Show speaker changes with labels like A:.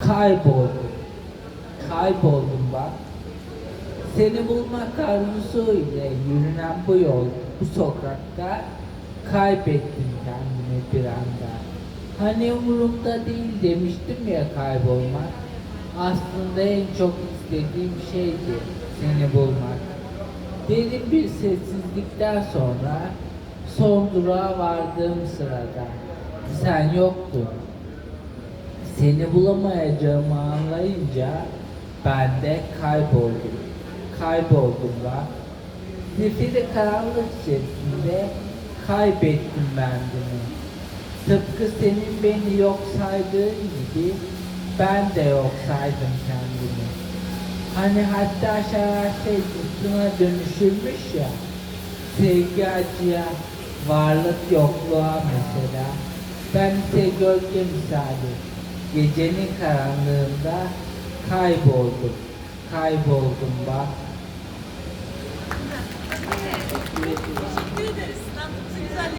A: Kayboldum. Kayboldum bak. Seni bulmak arzusuyla yürünen bu yol, bu sokakta kaybettim kendimi bir anda. Hani umurumda değil demiştim ya kaybolmak. Aslında en çok istediğim şeydi seni bulmak. Derin bir sessizlikten sonra son durağa vardığım sırada sen yoktun. Seni bulamayacağımı anlayınca ben de kayboldum. Kayboldum bak. Zifiri karanlık içerisinde kaybettim kendimi. Tıpkı senin beni yok saydığın gibi ben de yok saydım kendimi. Hani hatta şarasey kutuna dönüşülmüş ya, sevgi acıya, varlık yokluğa mesela. Ben ise gölge misali, gecenin karanlığında kayboldum, kayboldum bak.